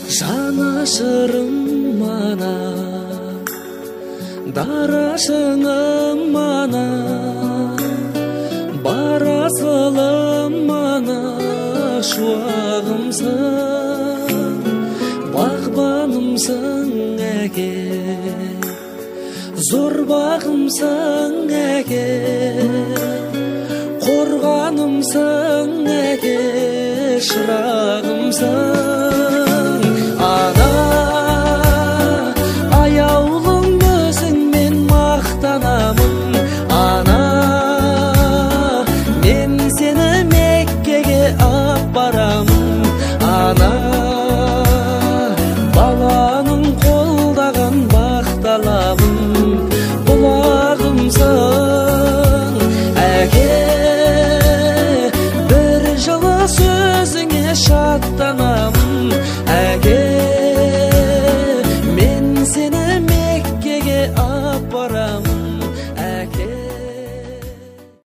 Жанашырым ана, дарашыңым ана, барасылым ана, шуағымсың, бағбанымсың әке, зор бағымсың әке, қорғанымсың әке, шырағымсың. Ана, аяулым өзіңмен мақтанамын. Ана, мен сені Меккеге апарамын. Ана, баланың қолдаған бақталамын. Бұлағымсың әке, бір жылы сөзіңе шаттанамын.